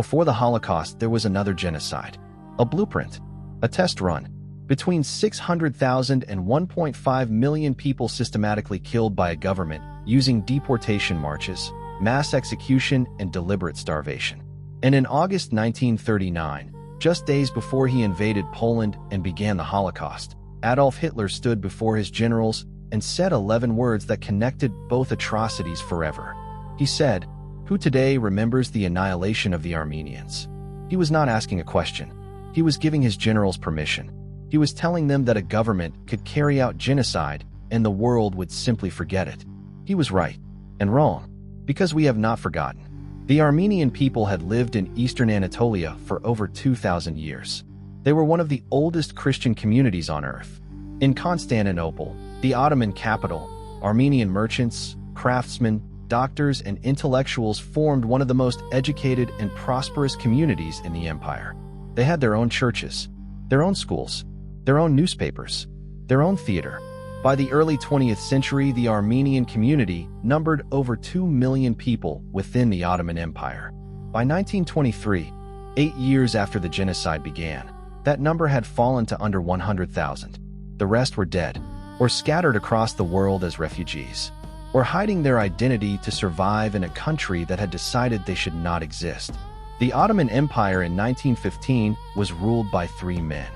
Before the Holocaust, there was another genocide. A blueprint. A test run. Between 600,000 and 1.5 million people systematically killed by a government using deportation marches, mass execution, and deliberate starvation. And in August 1939, just days before he invaded Poland and began the Holocaust, Adolf Hitler stood before his generals and said 11 words that connected both atrocities forever. He said, "Who today remembers the annihilation of the Armenians?" He was not asking a question. He was giving his generals permission. He was telling them that a government could carry out genocide and the world would simply forget it. He was right and wrong, because we have not forgotten. The Armenian people had lived in eastern Anatolia for over 2,000 years. They were one of the oldest Christian communities on earth. In Constantinople, the Ottoman capital, Armenian merchants, craftsmen, doctors, and intellectuals formed one of the most educated and prosperous communities in the empire. They had their own churches, their own schools, their own newspapers, their own theater. By the early 20th century, the Armenian community numbered over 2 million people within the Ottoman Empire. By 1923, 8 years after the genocide began, that number had fallen to under 100,000. The rest were dead, or scattered across the world as refugees, or hiding their identity to survive in a country that had decided they should not exist. The Ottoman Empire in 1915 was ruled by 3 men.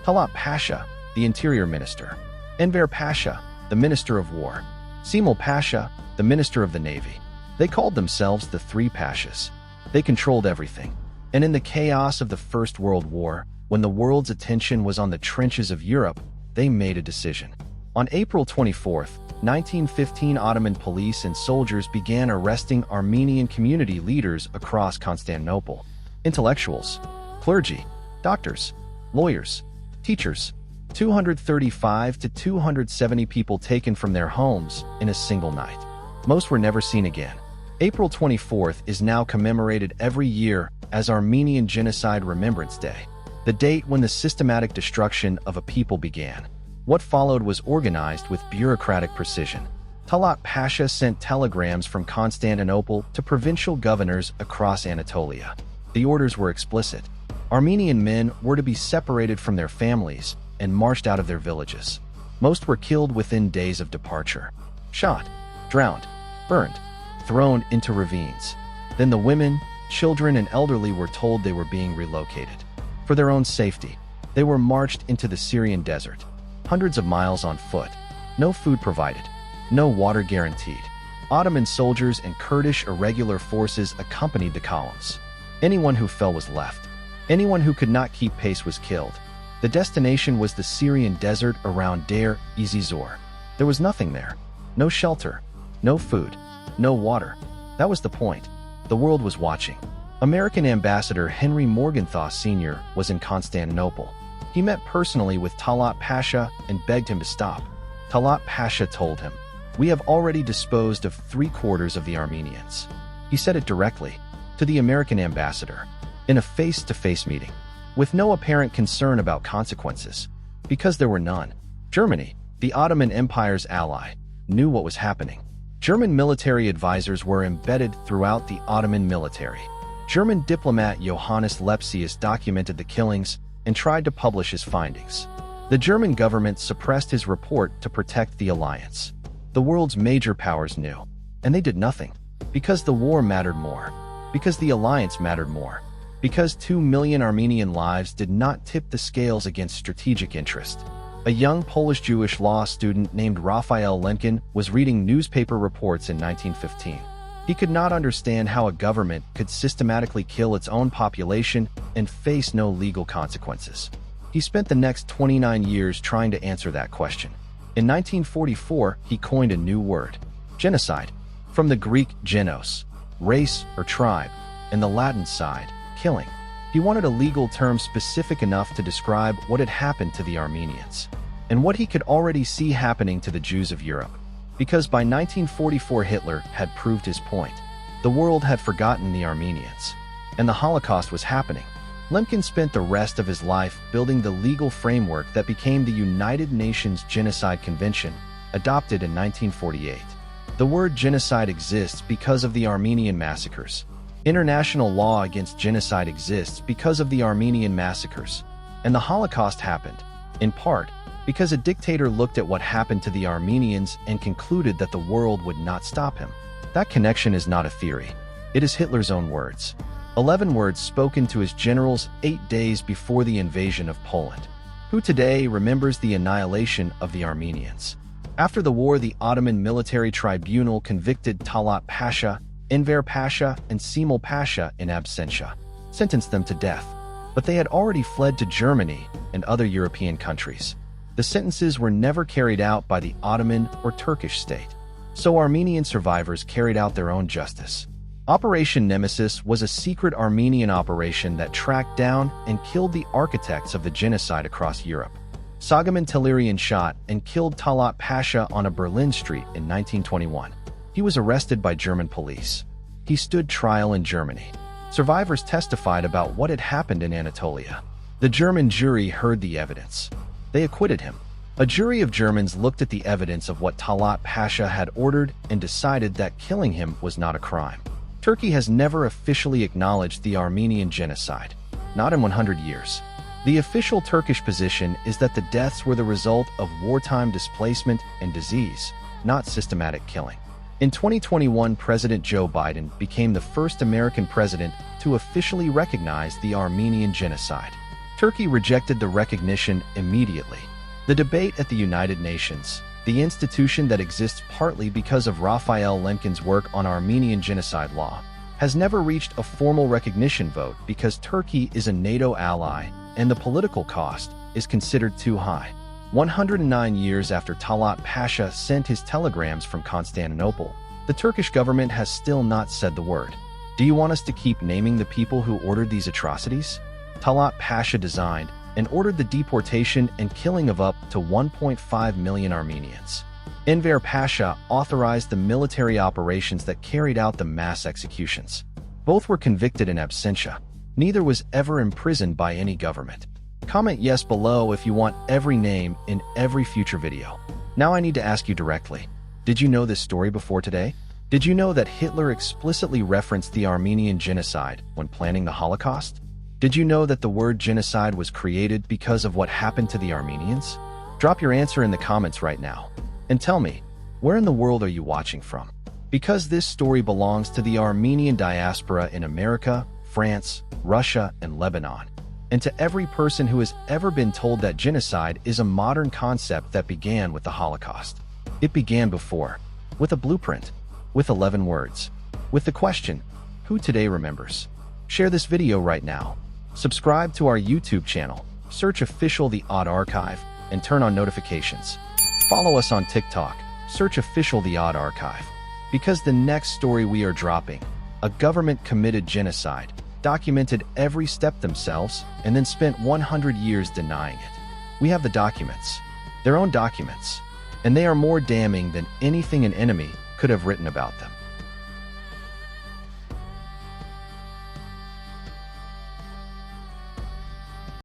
Talat Pasha, the interior minister; Enver Pasha, the minister of war; Semel Pasha, the minister of the navy. They called themselves the Three Pashas. They controlled everything. And in the chaos of the First World War, when the world's attention was on the trenches of Europe, they made a decision. On April 24, 1915, Ottoman police and soldiers began arresting Armenian community leaders across Constantinople. Intellectuals, clergy, doctors, lawyers, teachers. 235 to 270 people taken from their homes in a single night. Most were never seen again. April 24th is now commemorated every year as Armenian Genocide Remembrance Day, the date when the systematic destruction of a people began. What followed was organized with bureaucratic precision. Talat Pasha sent telegrams from Constantinople to provincial governors across Anatolia. The orders were explicit. Armenian men were to be separated from their families and marched out of their villages. Most were killed within days of departure. Shot, drowned, burned, thrown into ravines. Then the women, children, and elderly were told they were being relocated. For their own safety, they were marched into the Syrian desert, hundreds of miles on foot. No food provided, no water guaranteed. Ottoman soldiers and Kurdish irregular forces accompanied the columns. Anyone who fell was left. Anyone who could not keep pace was killed. The destination was the Syrian desert around Deir ez-Zor. There was nothing there. No shelter, no food, no water. That was the point. The world was watching. American Ambassador Henry Morgenthau Sr. was in Constantinople. He met personally with Talat Pasha and begged him to stop. Talat Pasha told him, "We have already disposed of 3/4 of the Armenians." He said it directly to the American ambassador in a face-to-face meeting, with no apparent concern about consequences, because there were none. Germany, the Ottoman Empire's ally, knew what was happening. German military advisors were embedded throughout the Ottoman military. German diplomat Johannes Lepsius documented the killings and tried to publish his findings. The German government suppressed his report to protect the alliance. The world's major powers knew, and they did nothing, because the war mattered more, because the alliance mattered more, because 2 million Armenian lives did not tip the scales against strategic interest. A young Polish-Jewish law student named Raphael Lemkin was reading newspaper reports in 1915. He could not understand how a government could systematically kill its own population and face no legal consequences. He spent the next 29 years trying to answer that question. In 1944, he coined a new word: genocide, from the Greek genos, race or tribe, and the Latin side, killing. He wanted a legal term specific enough to describe what had happened to the Armenians, and what he could already see happening to the Jews of Europe. Because by 1944 Hitler had proved his point. The world had forgotten the Armenians, and the Holocaust was happening. Lemkin spent the rest of his life building the legal framework that became the United Nations Genocide Convention, adopted in 1948. The word genocide exists because of the Armenian massacres. International law against genocide exists because of the Armenian massacres, and the Holocaust happened, in part, because a dictator looked at what happened to the Armenians and concluded that the world would not stop him. That connection is not a theory. It is Hitler's own words. 11 words spoken to his generals 8 days before the invasion of Poland. Who today remembers the annihilation of the Armenians? After the war, the Ottoman military tribunal convicted Talat Pasha, Enver Pasha, and Cemal Pasha in absentia, sentenced them to death. But they had already fled to Germany and other European countries. The sentences were never carried out by the Ottoman or Turkish state, so Armenian survivors carried out their own justice. Operation Nemesis was a secret Armenian operation that tracked down and killed the architects of the genocide across Europe. Sagaman Tellerian shot and killed Talat Pasha on a Berlin street in 1921. He was arrested by German police. He stood trial in Germany. Survivors testified about what had happened in Anatolia. The German jury heard the evidence. They acquitted him. A jury of Germans looked at the evidence of what Talat Pasha had ordered and decided that killing him was not a crime. Turkey has never officially acknowledged the Armenian genocide, not in 100 years. The official Turkish position is that the deaths were the result of wartime displacement and disease, not systematic killing. In 2021, President Joe Biden became the first American president to officially recognize the Armenian genocide. Turkey rejected the recognition immediately. The debate at the United Nations, the institution that exists partly because of Raphael Lemkin's work on Armenian genocide law, has never reached a formal recognition vote because Turkey is a NATO ally and the political cost is considered too high. 109 years after Talat Pasha sent his telegrams from Constantinople, the Turkish government has still not said the word. Do you want us to keep naming the people who ordered these atrocities? Talat Pasha designed and ordered the deportation and killing of up to 1.5 million Armenians. Enver Pasha authorized the military operations that carried out the mass executions. Both were convicted in absentia. Neither was ever imprisoned by any government. Comment yes below if you want every name in every future video. Now I need to ask you directly, did you know this story before today? Did you know that Hitler explicitly referenced the Armenian genocide when planning the Holocaust? Did you know that the word genocide was created because of what happened to the Armenians? Drop your answer in the comments right now. And tell me, where in the world are you watching from? Because this story belongs to the Armenian diaspora in America, France, Russia, and Lebanon. And to every person who has ever been told that genocide is a modern concept that began with the Holocaust. It began before, with a blueprint, with 11 words, with the question, who today remembers? Share this video right now. Subscribe to our YouTube channel, search official The Odd Archive, and turn on notifications. Follow us on TikTok, search official The Odd Archive. Because the next story we are dropping, a government committed genocide, documented every step themselves, and then spent 100 years denying it. We have the documents, their own documents, and they are more damning than anything an enemy could have written about them.